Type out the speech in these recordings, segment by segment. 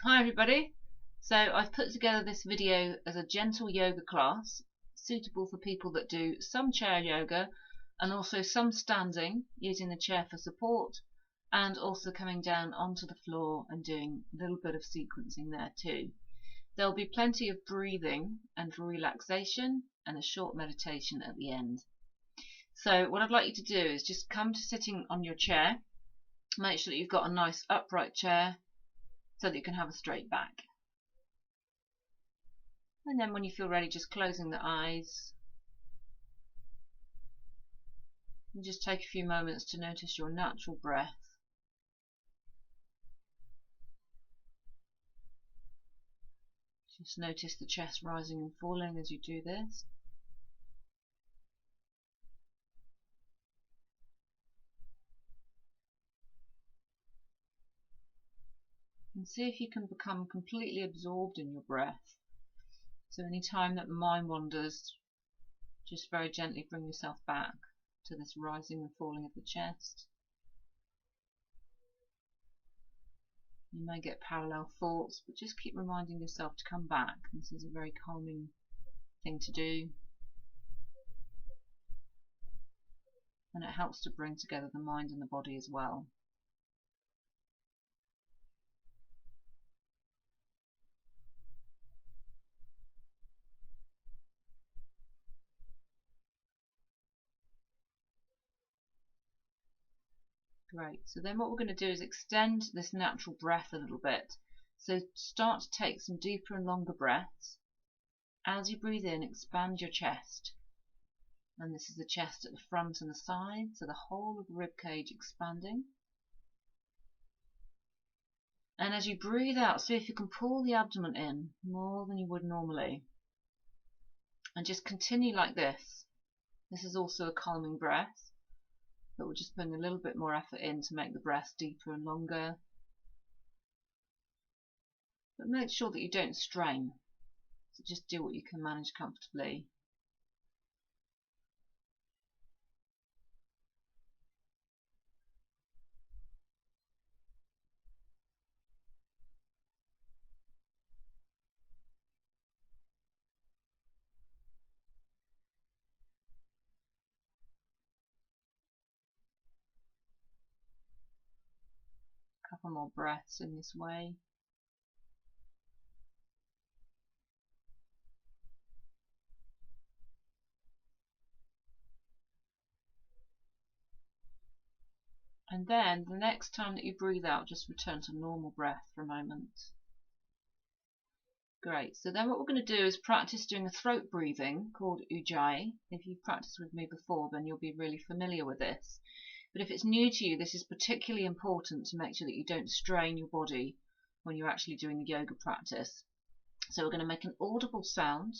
Hi everybody. So I've put together this video as a gentle yoga class suitable for people that do some chair yoga and also some standing using the chair for support, and also coming down onto the floor and doing a little bit of sequencing there too. There'll be plenty of breathing and relaxation and a short meditation at the end. So what I'd like you to do is just come to sitting on your chair. Make sure that you've got a nice upright chair so that you can have a straight back. And then when you feel ready, just closing the eyes. And just take a few moments to notice your natural breath. Just notice the chest rising and falling as you do this. And see if you can become completely absorbed in your breath. So any time that the mind wanders, just very gently bring yourself back to this rising and falling of the chest. You may get parallel thoughts, but just keep reminding yourself to come back. This is a very calming thing to do. And it helps to bring together the mind and the body as well. Great. So then what we're going to do is extend this natural breath a little bit. So start to take some deeper and longer breaths. As you breathe in, expand your chest. And this is the chest at the front and the side, so the whole of the rib cage expanding. And as you breathe out, see if you can pull the abdomen in more than you would normally. And just continue like this. This is also a calming breath, but we're just putting a little bit more effort in to make the breath deeper and longer. But make sure that you don't strain. So just do what you can manage comfortably. A couple more breaths in this way. And then the next time that you breathe out, just return to normal breath for a moment. Great. So then what we're going to do is practice doing a throat breathing called Ujjayi. If you've practiced with me before, then you'll be really familiar with this. But if it's new to you, this is particularly important to make sure that you don't strain your body when you're actually doing the yoga practice. So we're going to make an audible sound,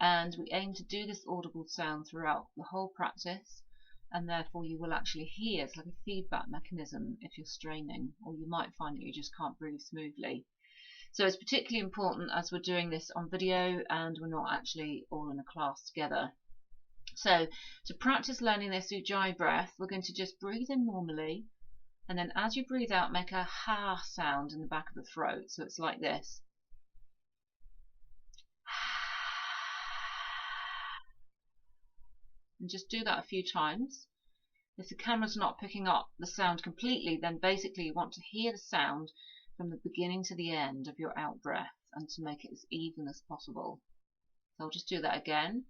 and we aim to do this audible sound throughout the whole practice, and therefore you will actually hear, it's like a feedback mechanism if you're straining, or you might find that you just can't breathe smoothly. So it's particularly important as we're doing this on video and we're not actually all in a class together. So to practice learning this Ujjayi breath, we're going to just breathe in normally, and then as you breathe out, make a ha sound in the back of the throat. So it's like this. And just do that a few times. If the camera's not picking up the sound completely, then basically you want to hear the sound from the beginning to the end of your out breath, and to make it as even as possible. So I'll just do that again.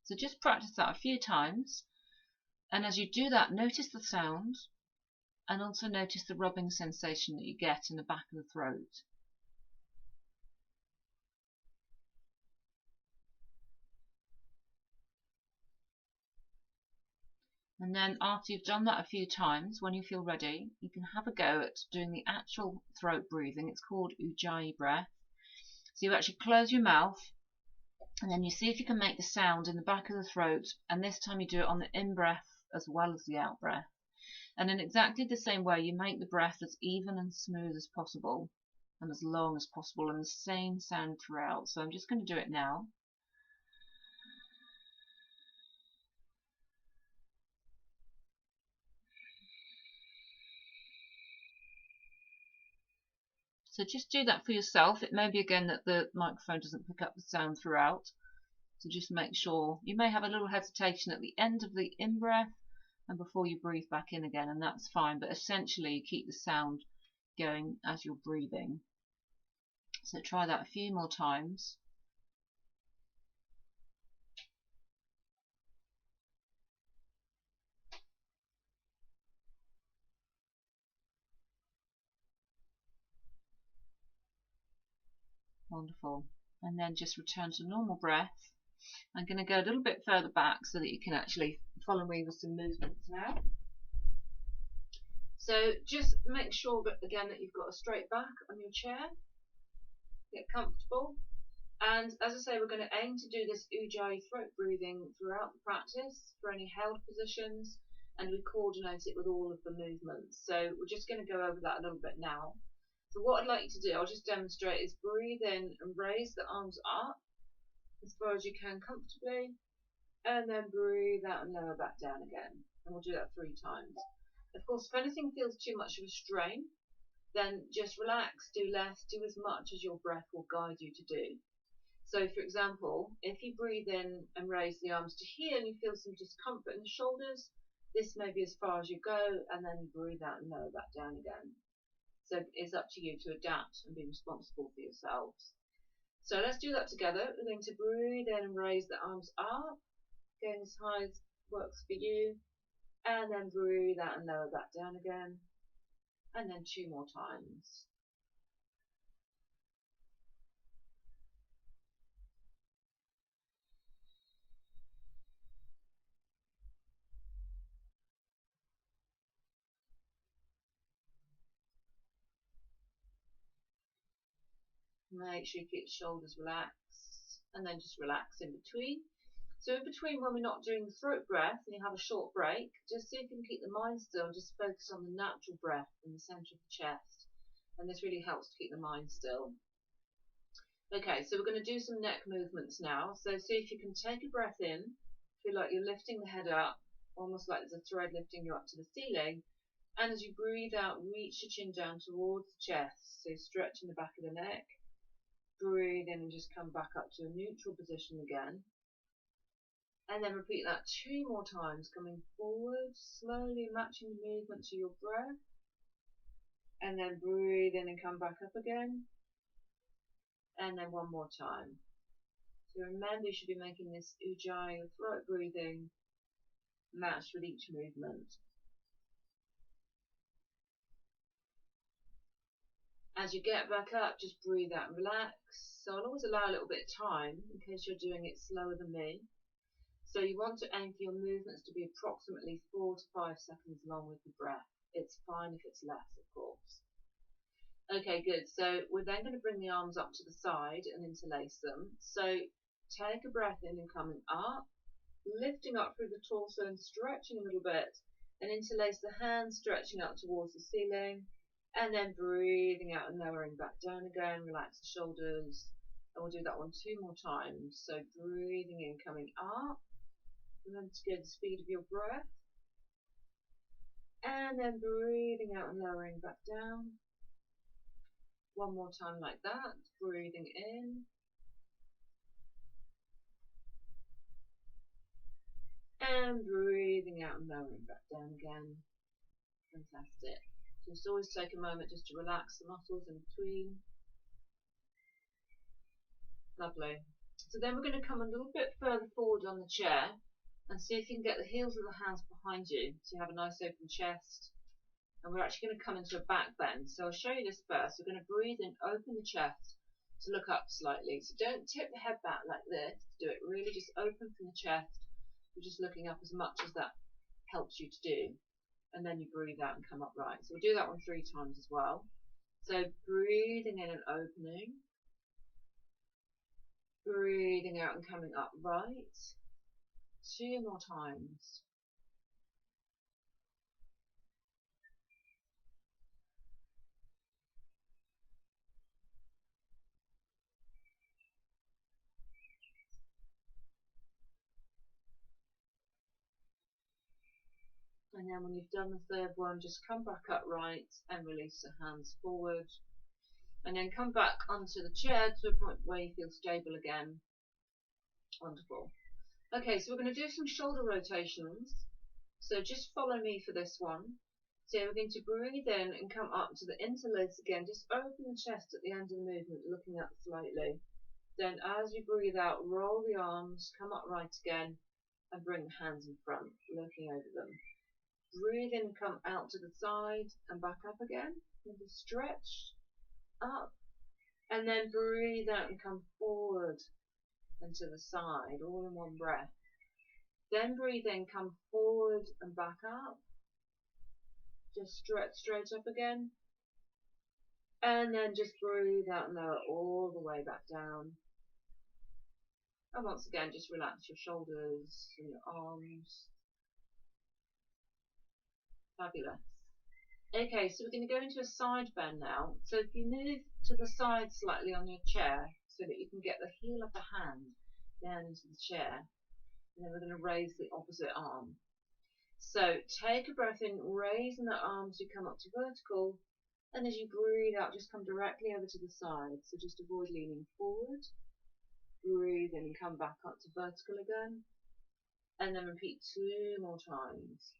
So just practice that a few times, and as you do that, notice the sound, and also notice the rubbing sensation that you get in the back of the throat. And then after you've done that a few times, when you feel ready, you can have a go at doing the actual throat breathing. It's called Ujjayi breath. So you actually close your mouth, and then you see if you can make the sound in the back of the throat, and this time you do it on the in-breath as well as the out-breath. And in exactly the same way, you make the breath as even and smooth as possible, and as long as possible, and the same sound throughout. So I'm just going to do it now. So just do that for yourself. It may be again that the microphone doesn't pick up the sound throughout. So just make sure. You may have a little hesitation at the end of the in-breath and before you breathe back in again, and that's fine. But essentially, you keep the sound going as you're breathing. So try that a few more times. Wonderful. And then just return to normal breath. I'm going to go a little bit further back so that you can actually follow me with some movements now. So just make sure that again that you've got a straight back on your chair. Get comfortable. And as I say, we're going to aim to do this Ujjayi throat breathing throughout the practice for any held positions, and we coordinate it with all of the movements. So we're just going to go over that a little bit now. So what I'd like you to do, I'll just demonstrate, is breathe in and raise the arms up as far as you can comfortably, and then breathe out and lower back down again. And we'll do that 3 times. Of course, if anything feels too much of a strain, then just relax, do less, do as much as your breath will guide you to do. So for example, if you breathe in and raise the arms to here and you feel some discomfort in the shoulders, this may be as far as you go, and then breathe out and lower back down again. So it's up to you to adapt and be responsible for yourselves. So let's do that together. We're going to breathe in and raise the arms up, going as high as works for you, and then breathe out and lower back down again, and then 2 more times. Make sure you keep the shoulders relaxed, and then just relax in between. So in between, when we're not doing the throat breath and you have a short break, just see if you can keep the mind still and just focus on the natural breath in the center of the chest. And this really helps to keep the mind still. Okay, so we're going to do some neck movements now. So see if you can take a breath in, feel like you're lifting the head up, almost like there's a thread lifting you up to the ceiling. And as you breathe out, reach your chin down towards the chest, so stretching the back of the neck. Breathe in and just come back up to a neutral position again. And then repeat that 2 more times, coming forward, slowly matching the movement to your breath. And then breathe in and come back up again. And then 1 more time. So remember, you should be making this Ujjayi or throat breathing matched with each movement. As you get back up, just breathe out and relax. So I'll always allow a little bit of time in case you're doing it slower than me. So you want to aim for your movements to be approximately 4 to 5 seconds long with the breath. It's fine if it's less, of course. Okay, good. So we're then going to bring the arms up to the side and interlace them. So take a breath in and coming up, lifting up through the torso and stretching a little bit, and interlace the hands, stretching up towards the ceiling. And then breathing out and lowering back down again, relax the shoulders. And we'll do that one 2 more times. So breathing in, coming up. Remember to go at the speed of your breath. And then breathing out and lowering back down. 1 more time like that. Breathing in. And breathing out and lowering back down again. Fantastic. Just always take a moment just to relax the muscles in between. Lovely. So then we're going to come a little bit further forward on the chair and see if you can get the heels of the hands behind you so you have a nice open chest. And we're actually going to come into a back bend. So I'll show you this first. We're going to breathe in, open the chest to look up slightly. So don't tip the head back like this. Do it really just open from the chest. You're just looking up as much as that helps you to do. And then you breathe out and come up right. So we'll do that one 3 times as well. So breathing in and opening. Breathing out and coming up right. 2 more times. And then when you've done the 3rd one, just come back upright and release the hands forward. And then come back onto the chair to a point where you feel stable again. Wonderful. Okay, so we're going to do some shoulder rotations. So just follow me for this one. So we're going to breathe in and come up to the interlace again. Just open the chest at the end of the movement, looking up slightly. Then as you breathe out, roll the arms, come upright again, and bring the hands in front, looking over them. Breathe in, come out to the side and back up again. Maybe stretch up, and then breathe out and come forward and to the side, all in one breath. Then breathe in, come forward and back up. Just stretch straight up again. And then just breathe out and lower all the way back down. And once again, just relax your shoulders and your arms. Fabulous. Okay, so we're going to go into a side bend now. So if you move to the side slightly on your chair so that you can get the heel of the hand down into the chair. And then we're going to raise the opposite arm. So take a breath in, raising the arms, you come up to vertical. And as you breathe out, just come directly over to the side. So just avoid leaning forward. Breathe in and come back up to vertical again. And then repeat 2 more times.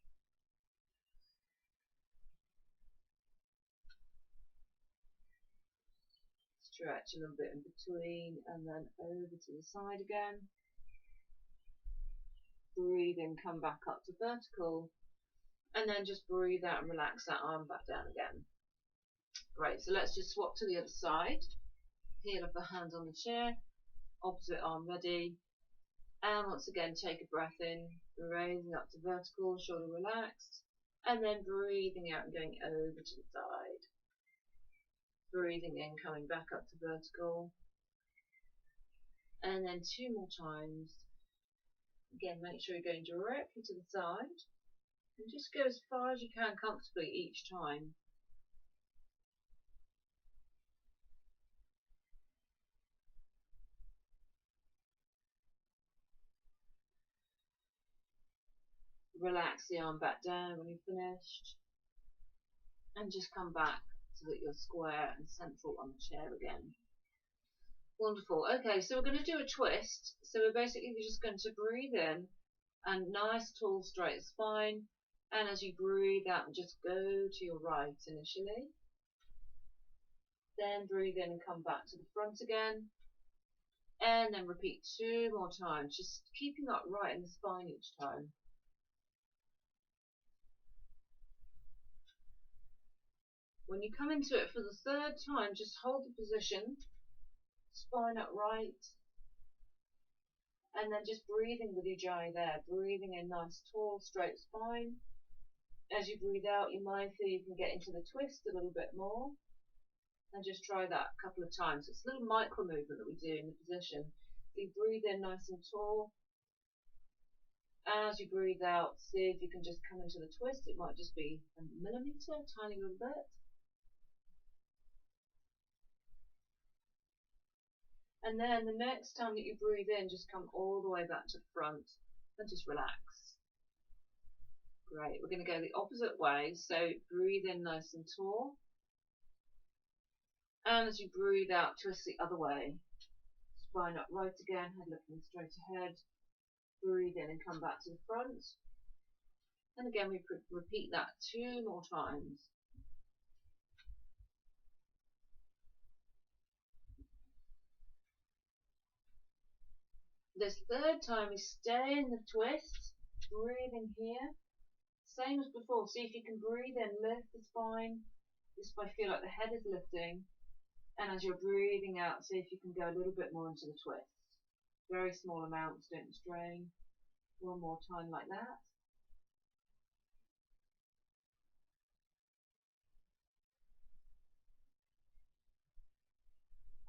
Stretch a little bit in between and then over to the side again. Breathe in, come back up to vertical. And then just breathe out and relax that arm back down again. Great, so let's just swap to the other side. Heel of the hand on the chair. Opposite arm ready. And once again, take a breath in, raising up to vertical, shoulder relaxed, and then breathing out and going over to the side. Breathing in, coming back up to vertical, and then 2 more times. Again, make sure you're going directly to the side, and just go as far as you can comfortably each time. Relax the arm back down when you've finished, and just come back so that you're square and central on the chair again. Wonderful. Okay, so we're going to do a twist. So we're basically just going to breathe in and nice tall straight spine, and as you breathe out, just go to your right initially. Then breathe in and come back to the front again, and then repeat 2 more times, just keeping upright in the spine each time. When you come into it for the 3rd time, just hold the position, spine upright, and then just breathing with Ujjayi there, breathing in nice tall straight spine. As you breathe out, you might feel you can get into the twist a little bit more, and just try that a couple of times. It's a little micro movement that we do in the position. So you breathe in nice and tall. As you breathe out, see if you can just come into the twist. It might just be a millimetre, a tiny little bit. And then the next time that you breathe in, just come all the way back to the front and just relax. Great, we're going to go the opposite way, so breathe in nice and tall. And as you breathe out, twist the other way. Spine upright again, head looking straight ahead. Breathe in and come back to the front. And again, we repeat that 2 more times. This 3rd time, we stay in the twist, breathing here. Same as before, see if you can breathe in, lift the spine, just by feel like the head is lifting. And as you're breathing out, see if you can go a little bit more into the twist. Very small amounts, don't strain. 1 more time like that.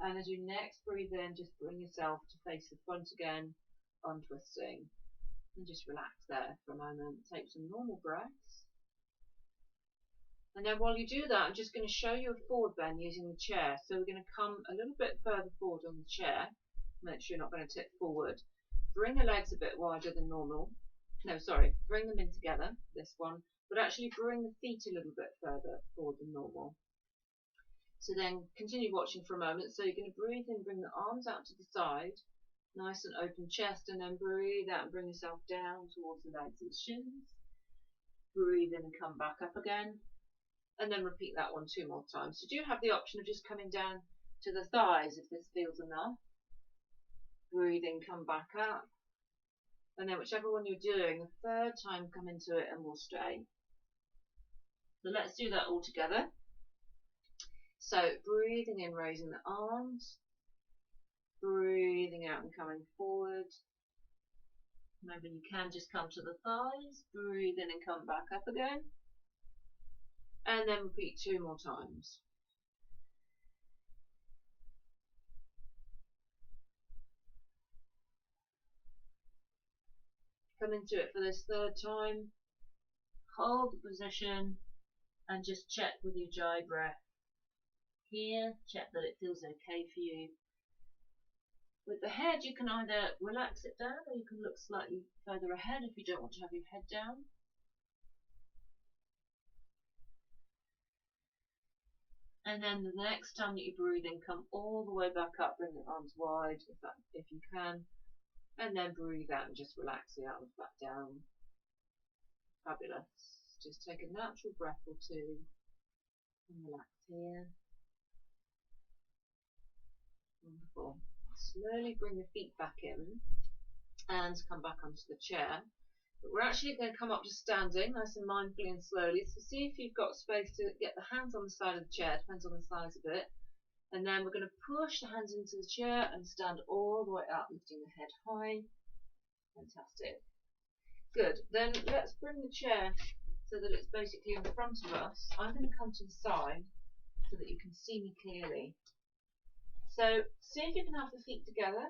And as you next breathe in, just bring yourself to face the front again, untwisting. And just relax there for a moment. Take some normal breaths. And then while you do that, I'm just going to show you a forward bend using the chair. So we're going to come a little bit further forward on the chair. Make sure you're not going to tip forward. Bring the legs a bit wider than normal. No, sorry, bring them in together, this one. But actually bring the feet a little bit further forward than normal. So then continue watching for a moment. So you're going to breathe in, bring the arms out to the side, nice and open chest, and then breathe out and bring yourself down towards the legs and shins. Breathe in and come back up again, and then repeat that one 2 more times. So do have the option of just coming down to the thighs if this feels enough. Breathe in, come back up, and then whichever one you're doing, the third time come into it and we'll stay. So let's do that all together. So breathing in, raising the arms, breathing out and coming forward. Maybe you can just come to the thighs, breathe in and come back up again, and then repeat 2 more times. Come into it for this third time, hold the position and just check with your Ujjayi breath. Here, check that it feels okay for you. With the head, you can either relax it down or you can look slightly further ahead if you don't want to have your head down. And then the next time that you breathe in, come all the way back up, bring the arms wide if you can, and then breathe out and just relax the arms back down. Fabulous. Just take a natural breath or two and relax here. Wonderful. Slowly bring your feet back in and come back onto the chair. But we're actually going to come up to standing, nice and mindfully and slowly. So see if you've got space to get the hands on the side of the chair, depends on the size of it. And then we're going to push the hands into the chair and stand all the way up, lifting the head high. Fantastic. Good. Then let's bring the chair so that it's basically in front of us. I'm going to come to the side so that you can see me clearly. So see if you can have the feet together,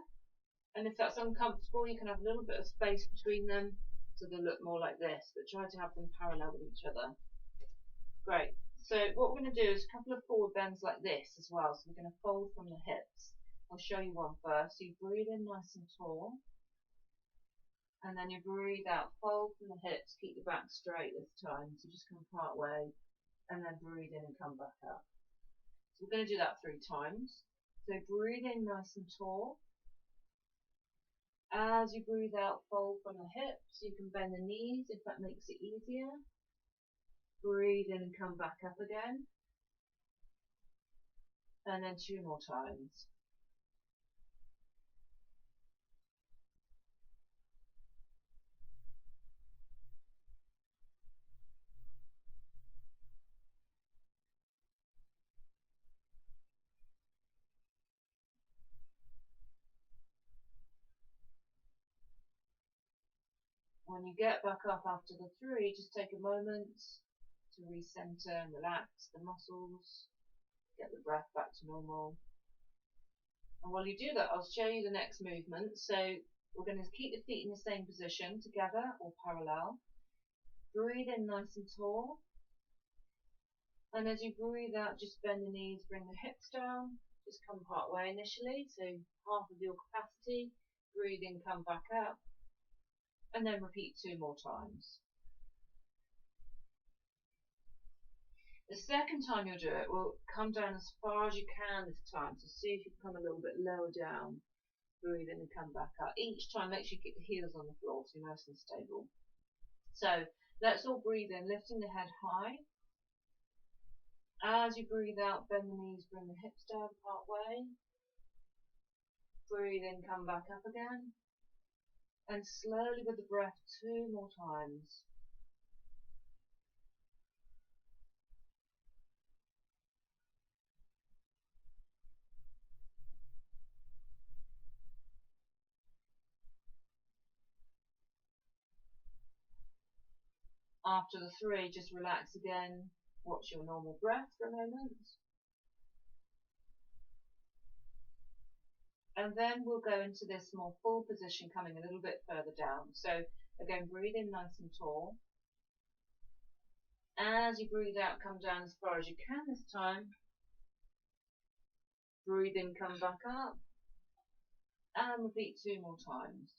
and if that's uncomfortable you can have a little bit of space between them so they look more like this, but try to have them parallel with each other. Great. So what we're going to do is a couple of forward bends like this as well, so we're going to fold from the hips. I'll show you one first. So you breathe in nice and tall, and then you breathe out, fold from the hips, keep the back straight this time, so just come part way, and then breathe in and come back up. So we're going to do that 3 times. So breathe in nice and tall. As you breathe out, fold from the hips. You can bend the knees if that makes it easier. Breathe in and come back up again. And then 2 more times. When you get back up after the 3, just take a moment to recenter and relax the muscles, get the breath back to normal. And while you do that, I'll show you the next movement. So we're going to keep the feet in the same position, together or parallel. Breathe in nice and tall. And as you breathe out, just bend the knees, bring the hips down. Just come part way initially, so half of your capacity. Breathe in, come back up. And then repeat 2 more times. The second time you'll do it, will come down as far as you can this time. So see if you can come a little bit lower down. Breathe in and come back up. Each time, make sure you keep the heels on the floor so you're nice and stable. So let's all breathe in, lifting the head high. As you breathe out, bend the knees, bring the hips down part way. Breathe in, come back up again. And slowly with the breath, 2 more times. After the 3, just relax again. Watch your normal breath for a moment. And then we'll go into this more full position, coming a little bit further down. So again, breathe in nice and tall. As you breathe out, come down as far as you can this time. Breathe in, come back up. And repeat 2 more times.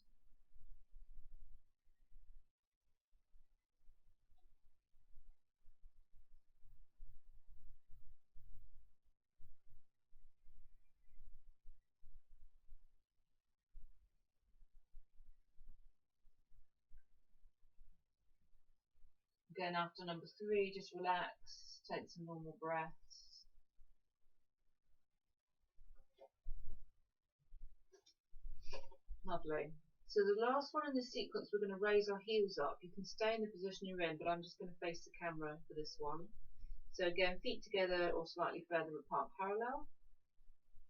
Again, after number 3, just relax, take some normal breaths. Lovely. So the last one in this sequence, we're going to raise our heels up. You can stay in the position you're in, but I'm just going to face the camera for this one. So again, feet together or slightly further apart, parallel.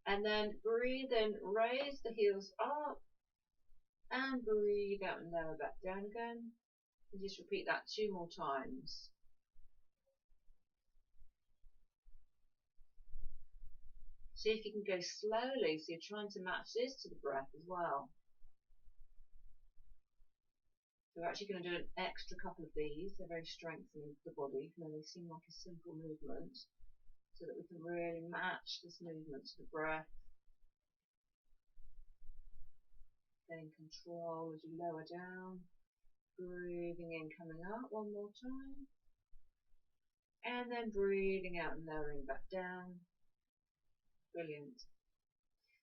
And then breathe in, raise the heels up, and breathe out and lower back down again. And just repeat that 2 more times. See if you can go slowly, so you're trying to match this to the breath as well. So we're actually going to do an extra couple of these. They're very strengthening for the body, even though they seem like a simple movement, so that we can really match this movement to the breath. Getting control as you lower down. Breathing in, coming up 1 more time. And then breathing out and lowering back down. Brilliant.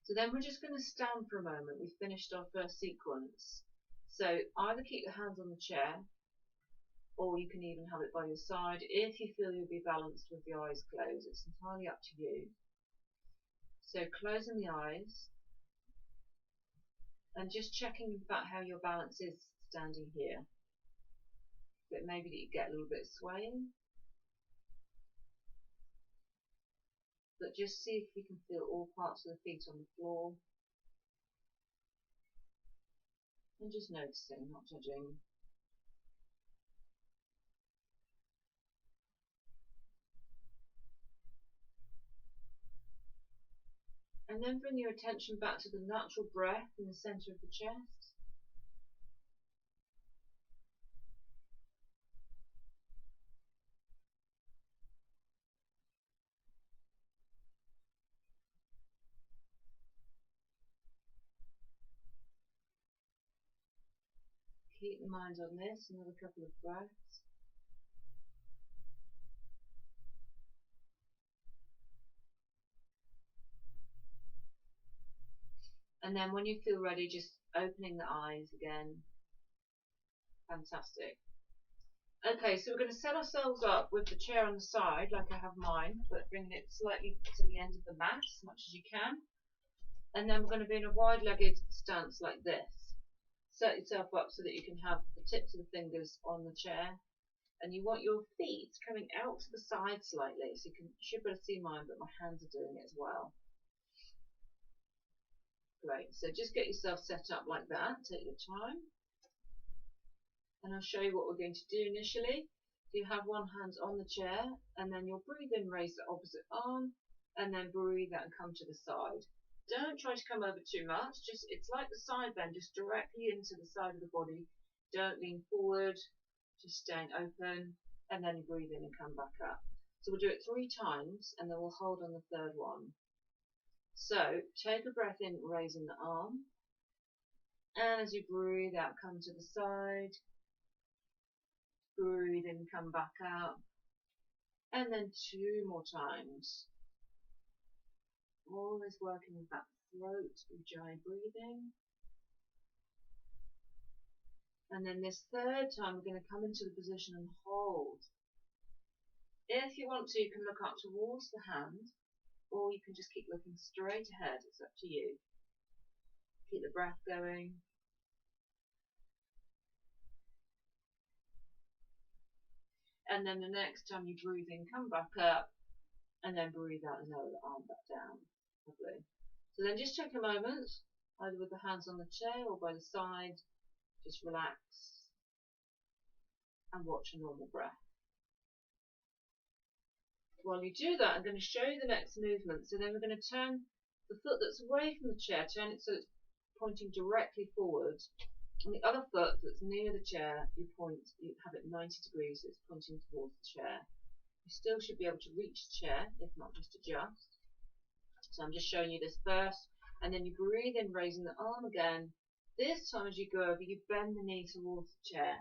So then we're just going to stand for a moment. We've finished our first sequence. So either keep your hands on the chair, or you can even have it by your side if you feel you'll be balanced with the eyes closed. It's entirely up to you. So closing the eyes and just checking in fact how your balance is standing here. But maybe that you get a little bit swaying. But just see if you can feel all parts of the feet on the floor. And just noticing, not judging. And then bring your attention back to the natural breath in the center of the chest. Keep the mind on this, another couple of breaths. And then when you feel ready, just opening the eyes again. Fantastic. Okay, so we're going to set ourselves up with the chair on the side, like I have mine, but bringing it slightly to the end of the mat as much as you can. And then we're going to be in a wide-legged stance like this. Set yourself up so that you can have the tips of the fingers on the chair, and you want your feet coming out to the side slightly, so you should be able to see mine, but my hands are doing it as well. Great, so just get yourself set up like that, take your time, and I'll show you what we're going to do initially. You have one hand on the chair, and then you'll breathe in, raise the opposite arm, and then breathe out and come to the side. Don't try to come over too much, just it's like the side bend, just directly into the side of the body. Don't lean forward, just staying open, and then breathe in and come back up. So we'll do it 3 times, and then we'll hold on the 3rd one. So take a breath in, raising the arm, and as you breathe out, come to the side. Breathe in, come back out, and then 2 more times. Always working with that throat, ujjayi breathing. And then this 3rd time, we're going to come into the position and hold. If you want to, you can look up towards the hand, or you can just keep looking straight ahead. It's up to you. Keep the breath going. And then the next time you breathe in, come back up, and then breathe out and lower the arm back down. Lovely. So then just take a moment, either with the hands on the chair or by the side, just relax and watch a normal breath. While you do that, I'm going to show you the next movement. So then we're going to turn the foot that's away from the chair, turn it so it's pointing directly forward. And the other foot that's near the chair, you have it 90 degrees, so it's pointing towards the chair. You still should be able to reach the chair, if not just adjust. So I'm just showing you this first, and then you breathe in, raising the arm again. This time as you go over, you bend the knee towards the chair.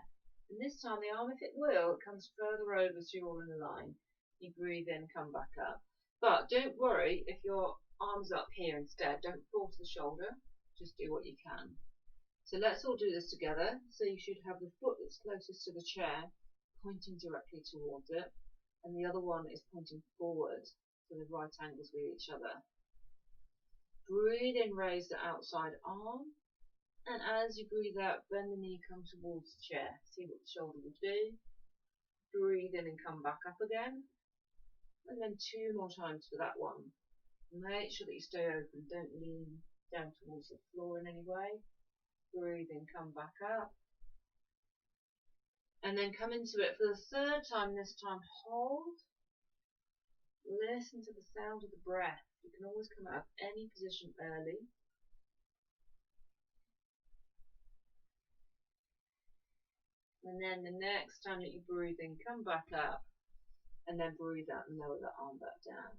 And this time the arm, if it will, it comes further over so you're all in a line. You breathe in, come back up. But don't worry if your arm's up here instead. Don't force the shoulder, just do what you can. So let's all do this together. So you should have the foot that's closest to the chair pointing directly towards it, and the other one is pointing forward, so they're right angles with each other. Breathe in, raise the outside arm, and as you breathe out, bend the knee, come towards the chair. See what the shoulder will do. Breathe in and come back up again, and then 2 more times for that one. Make sure that you stay open, don't lean down towards the floor in any way. Breathe in, come back up, and then come into it for the 3rd time. This time hold, listen to the sound of the breath. You can always come out of any position early. And then the next time that you breathe in, come back up, and then breathe out and lower the arm back down.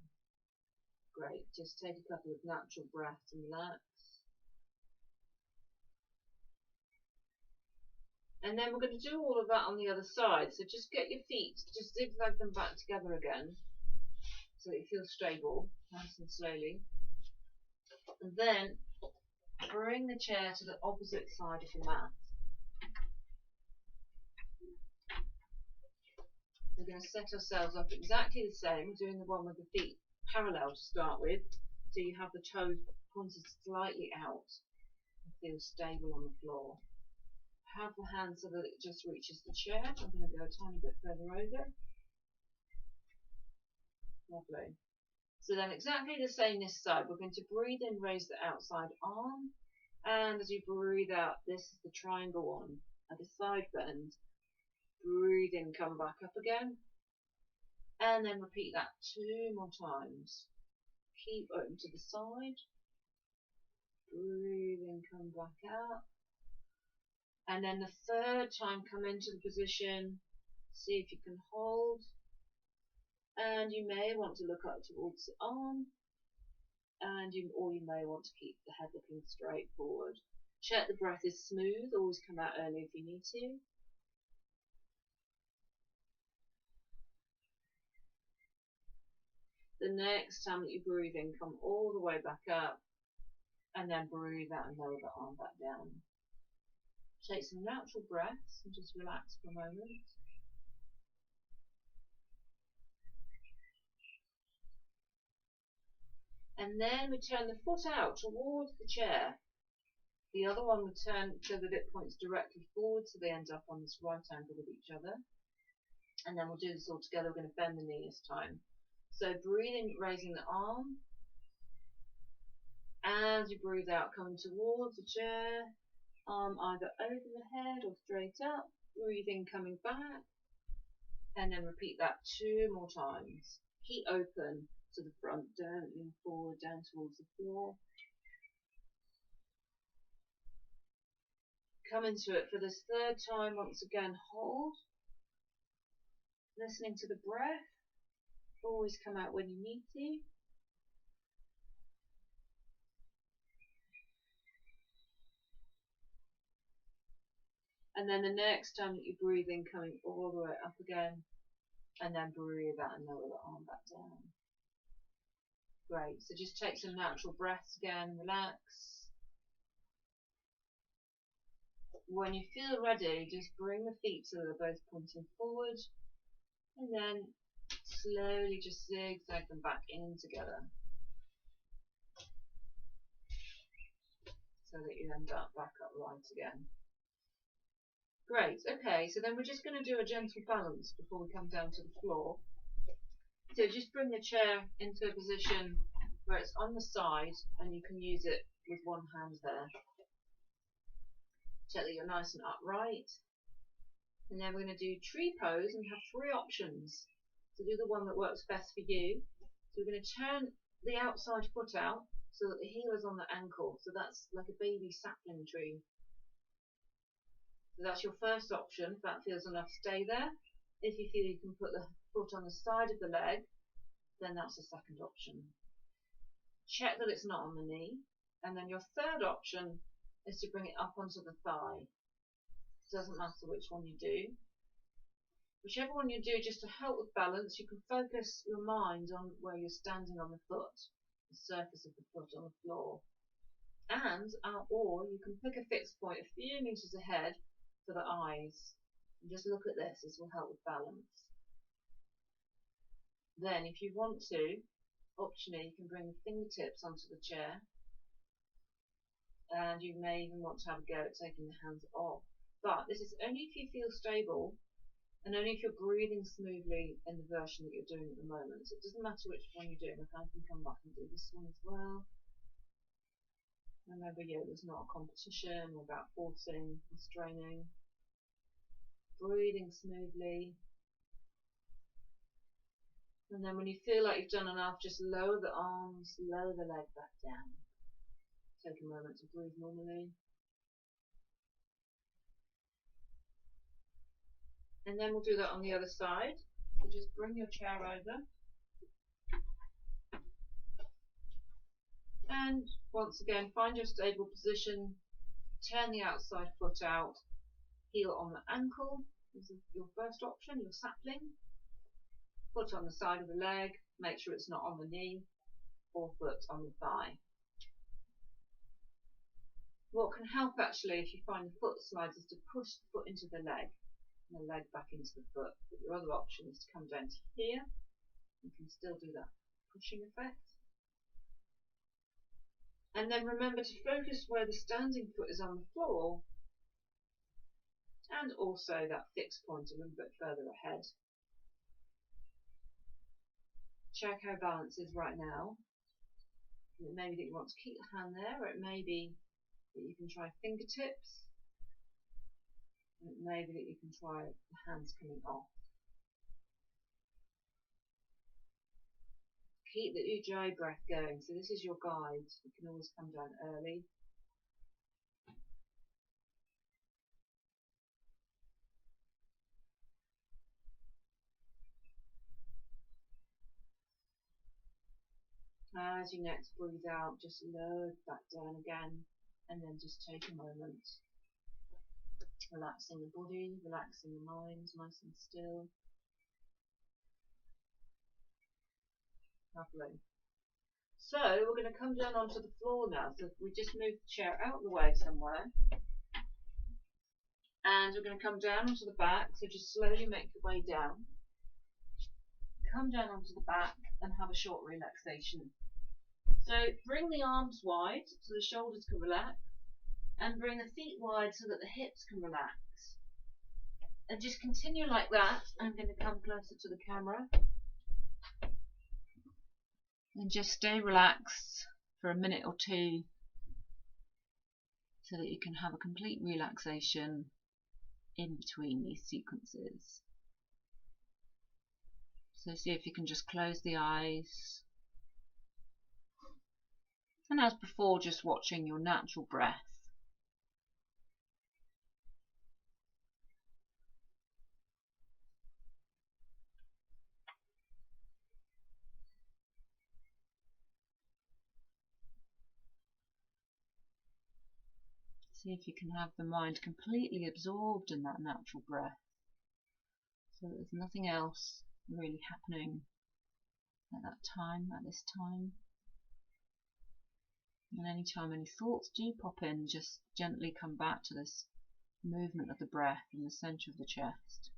Great, just take a couple of natural breaths and relax. And then we're going to do all of that on the other side. So just get your feet, just zigzag them back together again, so that you feel stable, nice and slowly. And then bring the chair to the opposite side of the mat. We're going to set ourselves up exactly the same, doing the one with the feet parallel to start with, so you have the toes pointed slightly out and feel stable on the floor. Have the hand so that it just reaches the chair. I'm going to go a tiny bit further over. Lovely. So then exactly the same this side. We're going to breathe in, raise the outside arm, and as you breathe out, this is the triangle one at the side bend. Breathe in, come back up again, and then repeat that 2 more times. Keep open to the side. Breathe in, come back out, and then the 3rd time come into the position. See if you can hold, and you may want to look up towards the arm, or you may want to keep the head looking straight forward. Check the breath is smooth. Always come out early if you need to. The next time that you breathe in, come all the way back up, and then breathe out and lower the arm back down. Take some natural breaths and just relax for a moment. And then we turn the foot out towards the chair. The other one we turn so that it points directly forward, so they end up on this right angle with each other. And then we'll do this all together. We're going to bend the knee this time. So breathing, raising the arm. As you breathe out, coming towards the chair. Arm either over the head or straight up. Breathing, coming back. And then repeat that 2 more times. Keep open to the front. Don't lean forward, down towards the floor. Come into it for this 3rd time. Once again, hold. Listening to the breath. Always come out when you need to. And then the next time that you breathe in, coming all the way up again, and then breathe out and lower the arm back down. Great, so just take some natural breaths again, relax. When you feel ready, just bring the feet so they're both pointing forward, and then slowly just zigzag them back in together, so that you end up back upright again. Great, okay, so then we're just going to do a gentle balance before we come down to the floor. So just bring the chair into a position where it's on the side and you can use it with one hand there. Check that you're nice and upright. And then we're going to do tree pose, and we have 3 options. So do the one that works best for you. So we're going to turn the outside foot out so that the heel is on the ankle. So that's like a baby sapling tree. So that's your first option. If that feels enough, stay there. If you feel you can put the foot on the side of the leg, then that's the second option. Check that it's not on the knee. And then your 3rd option is to bring it up onto the thigh. It doesn't matter which one you do. Whichever one you do, just to help with balance, you can focus your mind on where you're standing on the foot, the surface of the foot on the floor. And, or you can pick a fixed point a few meters ahead for the eyes. And just look at this. This will help with balance. Then, if you want to, optionally, you can bring the fingertips onto the chair, and you may even want to have a go at taking the hands off. But this is only if you feel stable, and only if you're breathing smoothly in the version that you're doing at the moment. So it doesn't matter which one you're doing. Like I can come back and do this one as well. Remember, yoga's not a competition or about forcing or straining. Breathing smoothly. And then when you feel like you've done enough, just lower the arms, lower the leg back down. Take a moment to breathe normally. And then we'll do that on the other side. So just bring your chair over. And once again, find your stable position. Turn the outside foot out. Heel on the ankle. This is your first option, your sapling. Foot on the side of the leg, make sure it's not on the knee, or foot on the thigh. What can help actually if you find the foot slides is to push the foot into the leg, and the leg back into the foot. But your other option is to come down to here. You can still do that pushing effect. And then remember to focus where the standing foot is on the floor, and also that fixed point a little bit further ahead. Check how balance is right now. It may be that you want to keep the hand there, or it may be that you can try fingertips, and it may be that you can try the hands coming off. Keep the Ujjayi breath going, so this is your guide. You can always come down early. As you next breathe out, just lower back down again, and then just take a moment, relaxing the body, relaxing the mind, nice and still. Lovely. So we're going to come down onto the floor now. So we just move the chair out of the way somewhere, and we're going to come down onto the back. So just slowly make your way down. Come down onto the back and have a short relaxation. So bring the arms wide so the shoulders can relax, and bring the feet wide so that the hips can relax. And just continue like that. I'm going to come closer to the camera. And just stay relaxed for a minute or two so that you can have a complete relaxation in between these sequences. So see if you can just close the eyes. And as before, just watching your natural breath. See if you can have the mind completely absorbed in that natural breath, so that there's nothing else really happening at that time, at this time. And anytime any thoughts do pop in, just gently come back to this movement of the breath in the center of the chest.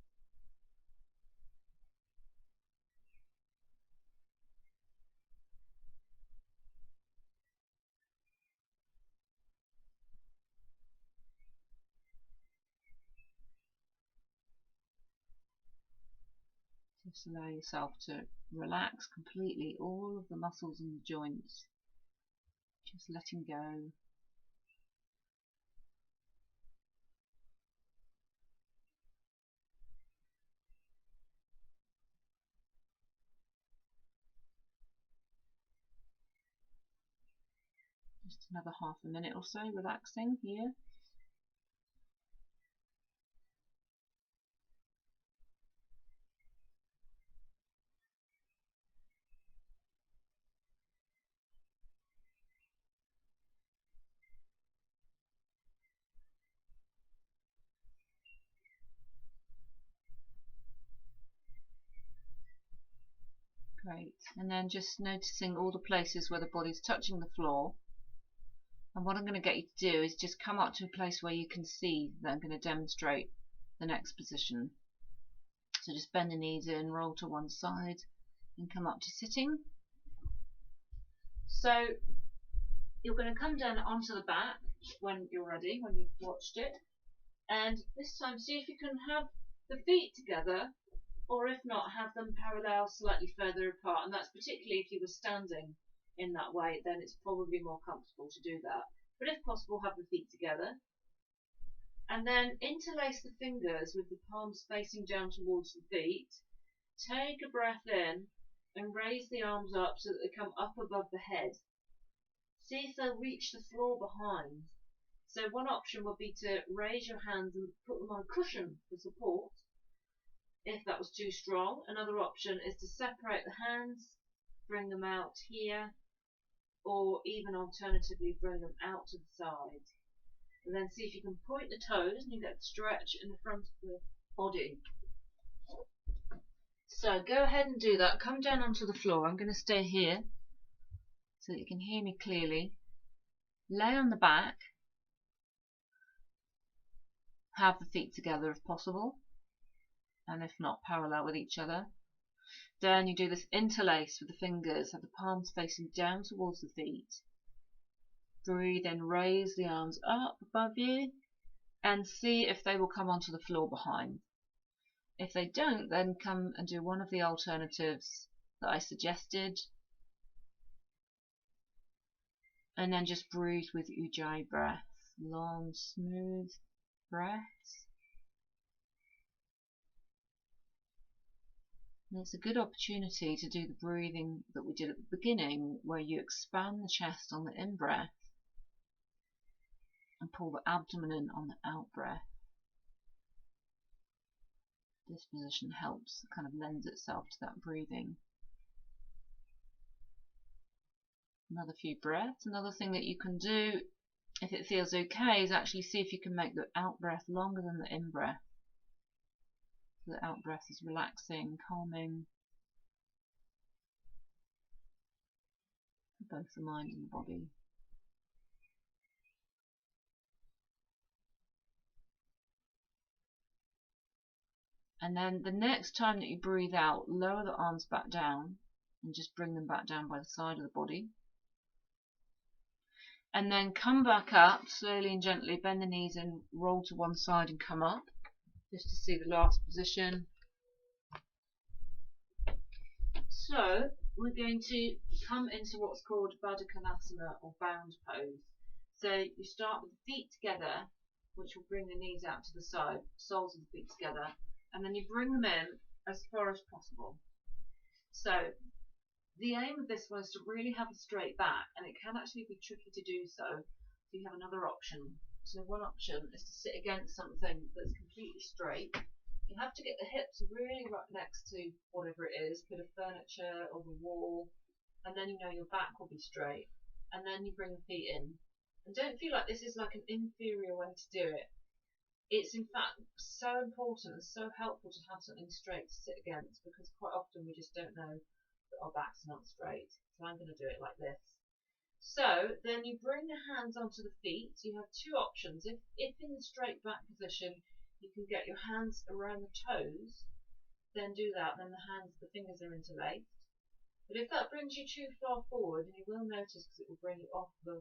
Just allow yourself to relax completely all of the muscles in the joints, just letting go. Just another half a minute or so relaxing here. Great. And then just noticing all the places where the body's touching the floor. And what I'm going to get you to do is just come up to a place where you can see that I'm going to demonstrate the next position. So just bend the knees in, roll to one side, and come up to sitting. So you're going to come down onto the back when you're ready, when you've watched it, and this time see if you can have the feet together, or if not, have them parallel slightly further apart, and that's particularly if you were standing in that way, then it's probably more comfortable to do that. But if possible, have the feet together, and then interlace the fingers with the palms facing down towards the feet. Take a breath in and raise the arms up so that they come up above the head. See if they'll reach the floor behind. So one option would be to raise your hands and put them on a cushion for support, if that was too strong. Another option is to separate the hands, bring them out here, or even alternatively bring them out to the side. And then see if you can point the toes and you get stretch in the front of the body. So go ahead and do that. Come down onto the floor. I'm going to stay here so that you can hear me clearly. Lay on the back. Have the feet together if possible, and if not, parallel with each other. Then you do this interlace with the fingers, have the palms facing down towards the feet. Breathe in, raise the arms up above you, and see if they will come onto the floor behind. If they don't, then come and do one of the alternatives that I suggested, and then just breathe with Ujjayi breath, long, smooth breaths. And it's a good opportunity to do the breathing that we did at the beginning, where you expand the chest on the in-breath and pull the abdomen in on the out-breath. This position helps, kind of lends itself to that breathing. Another few breaths. Another thing that you can do, if it feels okay, is actually see if you can make the out-breath longer than the in-breath. So the out-breath is relaxing, calming for both the mind and the body. And then the next time that you breathe out, lower the arms back down and just bring them back down by the side of the body. And then come back up slowly and gently, bend the knees and roll to one side and come up, just to see the last position. So we're going to come into what's called Baddha Konasana, or bound pose. So you start with the feet together, which will bring the knees out to the side, soles of the feet together, and then you bring them in as far as possible. So the aim of this one is to really have a straight back, and it can actually be tricky to do so. So you have another option. So one option is to sit against something that's completely straight. You have to get the hips really right next to whatever it is, bit of furniture or the wall, and then you know your back will be straight. And then you bring the feet in. And don't feel like this is like an inferior way to do it. It's in fact so important and so helpful to have something straight to sit against, because quite often we just don't know that our backs are not straight. So I'm going to do it like this. So then you bring the hands onto the feet. So you have two options. If in the straight back position you can get your hands around the toes, then do that. Then the fingers are interlaced. But if that brings you too far forward, and you will notice because it will bring you off the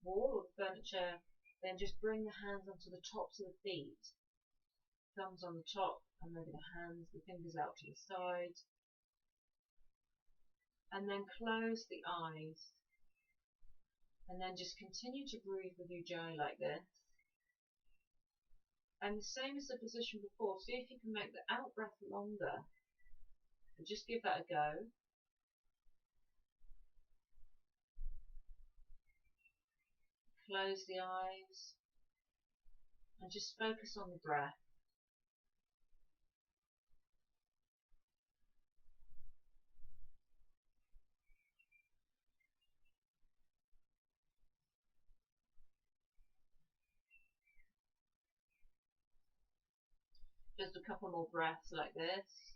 wall or the furniture, then just bring the hands onto the tops of the feet. Thumbs on the top, and maybe the fingers out to the side. And then close the eyes. And then just continue to breathe with Ujjayi like this. And the same as the position before, see if you can make the out breath longer. And just give that a go. Close the eyes. And just focus on the breath. Just a couple more breaths like this.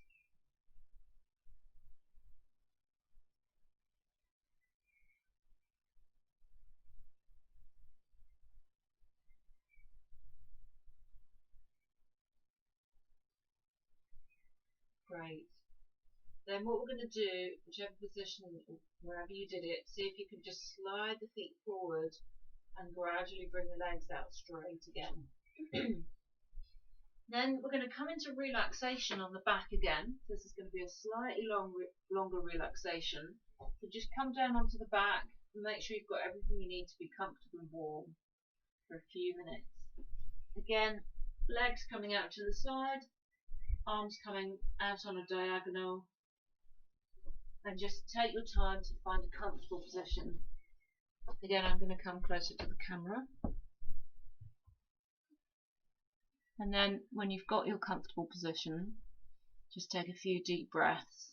Great. Then what we're going to do, whichever position, wherever you did it, see if you can just slide the feet forward and gradually bring the legs out straight again. Then we're going to come into relaxation on the back again. This is going to be a slightly longer relaxation. So just come down onto the back and make sure you've got everything you need to be comfortable and warm for a few minutes. Again, legs coming out to the side, arms coming out on a diagonal, and just take your time to find a comfortable position. Again, I'm going to come closer to the camera. And then when you've got your comfortable position, just take a few deep breaths.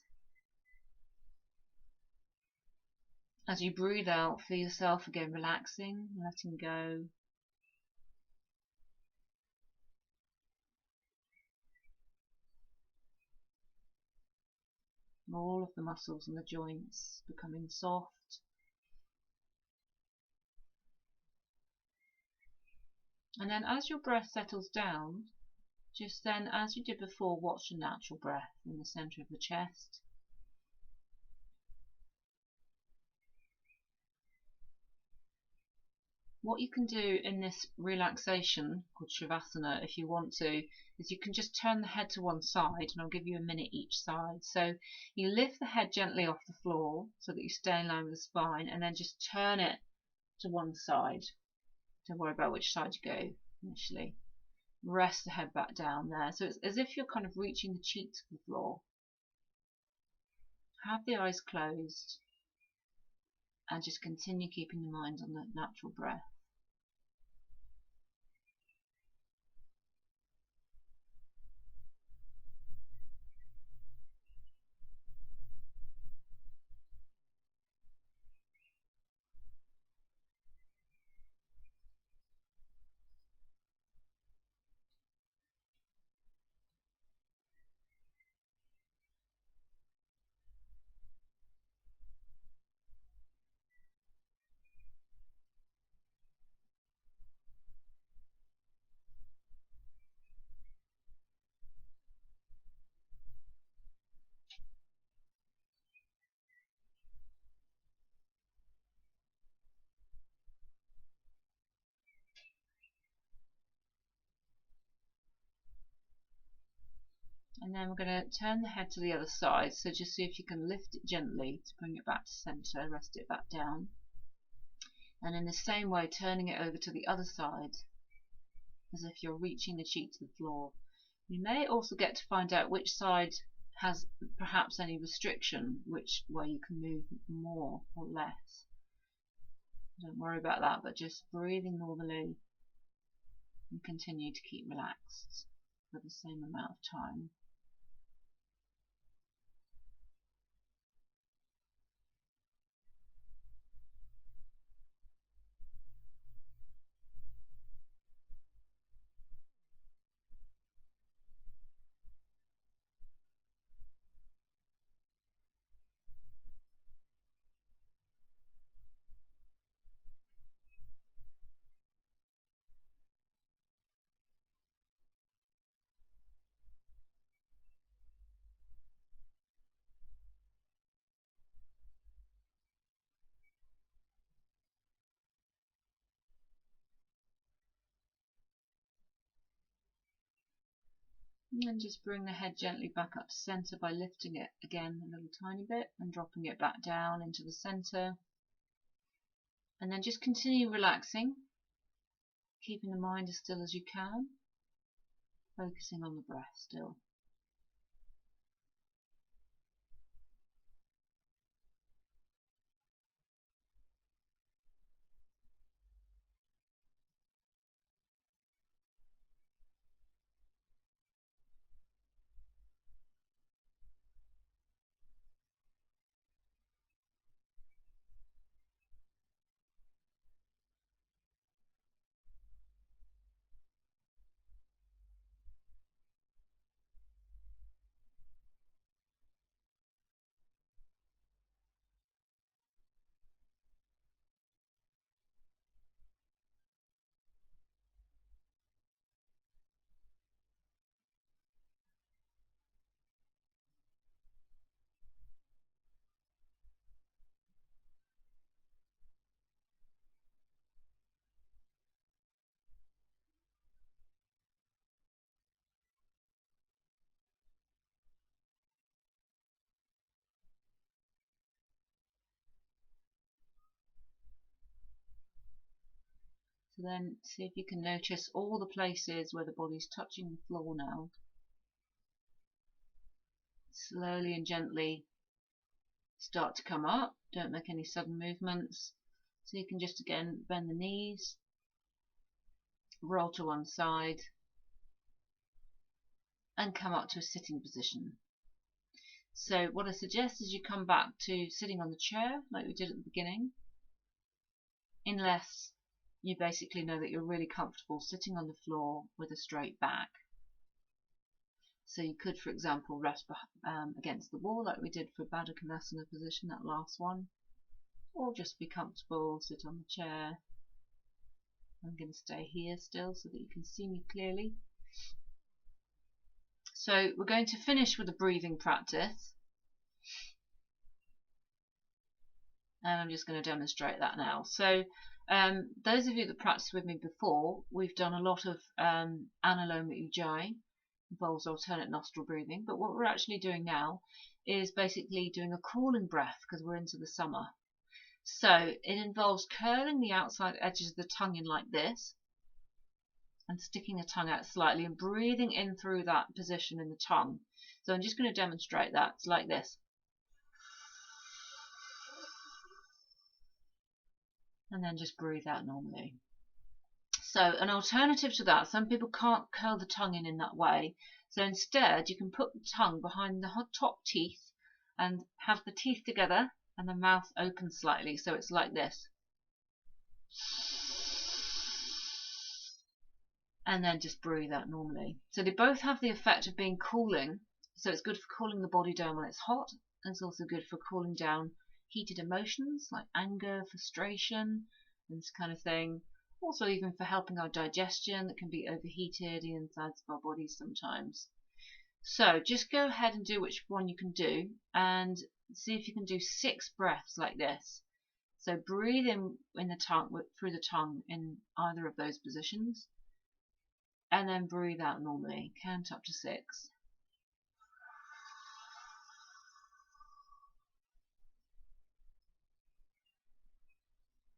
As you breathe out, feel yourself again relaxing, letting go. All of the muscles and the joints becoming soft. And then as your breath settles down, just then, as you did before, watch the natural breath in the center of the chest. What you can do in this relaxation, called Shavasana, if you want to, is you can just turn the head to one side, and I'll give you a minute each side. So you lift the head gently off the floor so that you stay in line with the spine, and then just turn it to one side. Don't worry about which side you go initially. Rest the head back down there. So it's as if you're kind of reaching the cheek to the floor. Have the eyes closed and just continue keeping your mind on the natural breath. And then we're going to turn the head to the other side, so just see if you can lift it gently to bring it back to center, rest it back down. And in the same way, turning it over to the other side, as if you're reaching the cheek to the floor. You may also get to find out which side has perhaps any restriction, which way you can move more or less. Don't worry about that, but just breathing normally and continue to keep relaxed for the same amount of time. And just bring the head gently back up to center by lifting it again a little tiny bit and dropping it back down into the center. And then just continue relaxing, keeping the mind as still as you can, focusing on the breath still. So then see if you can notice all the places where the body's touching the floor now. Slowly and gently start to come up. Don't make any sudden movements. So you can just again bend the knees, roll to one side, and come up to a sitting position. So what I suggest is you come back to sitting on the chair like we did at the beginning, unless you basically know that you're really comfortable sitting on the floor with a straight back. So you could, for example, rest against the wall like we did for Baddha Konasana position, that last one, or just be comfortable, sit on the chair. I'm going to stay here still so that you can see me clearly. So we're going to finish with a breathing practice, and I'm just going to demonstrate that now. So those of you that practiced with me before, we've done a lot of Anuloma Ujjayi, involves alternate nostril breathing, but what we're actually doing now is basically doing a cooling breath because we're into the summer. So it involves curling the outside edges of the tongue in like this and sticking the tongue out slightly and breathing in through that position in the tongue. So I'm just going to demonstrate that. It's like this. And then just breathe out normally. So an alternative to that, some people can't curl the tongue in that way. So instead you can put the tongue behind the top teeth and have the teeth together and the mouth open slightly. So it's like this. And then just breathe out normally. So they both have the effect of being cooling. So it's good for cooling the body down when it's hot. And it's also good for cooling down heated emotions like anger, frustration, and this kind of thing. Also even for helping our digestion that can be overheated in the insides of our bodies sometimes. So just go ahead and do which one you can do and see if you can do 6 breaths like this. So breathe in the tongue, through the tongue in either of those positions, and then breathe out normally. Count up to 6.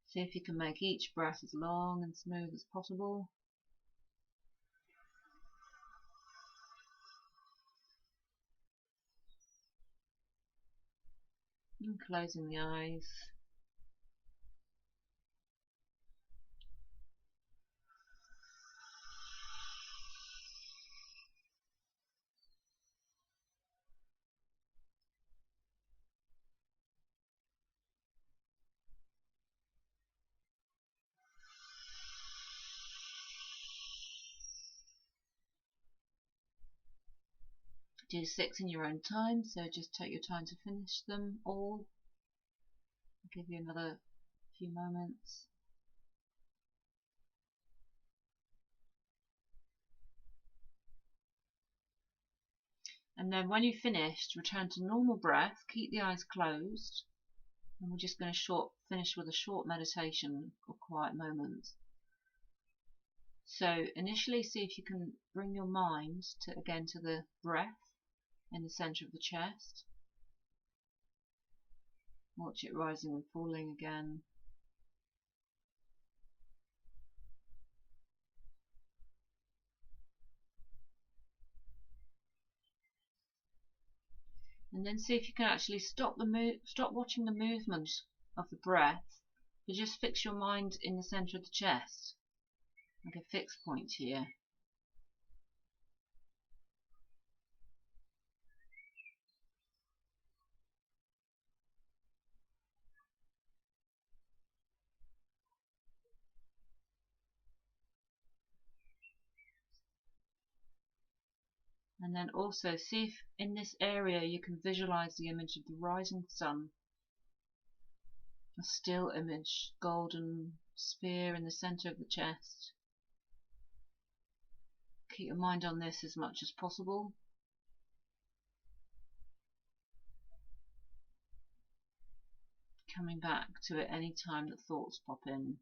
See if you can make each breath as long and smooth as possible. And closing the eyes. Do 6 in your own time, so just take your time to finish them all. I'll give you another few moments. And then when you've finished, return to normal breath, keep the eyes closed, and we're just going to finish with a short meditation or quiet moment. So initially see if you can bring your mind again to the breath in the center of the chest. Watch it rising and falling again. And then see if you can actually stop watching the movement of the breath, but just fix your mind in the center of the chest, like a fixed point here. And then also see if in this area you can visualize the image of the rising sun, a still image, golden sphere in the center of the chest. Keep your mind on this as much as possible. Coming back to it any time that thoughts pop in.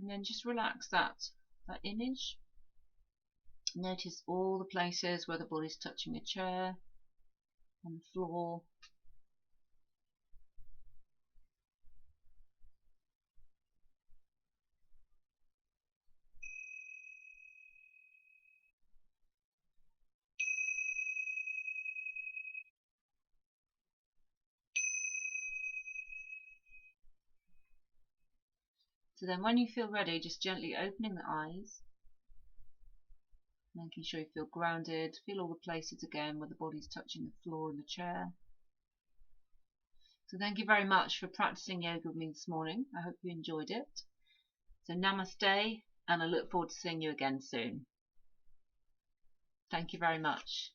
And then just relax that image. Notice all the places where the body's touching the chair and the floor. So then when you feel ready, just gently opening the eyes, making sure you feel grounded. Feel all the places again where the body's touching the floor and the chair. So thank you very much for practicing yoga with me this morning. I hope you enjoyed it. So namaste, and I look forward to seeing you again soon. Thank you very much.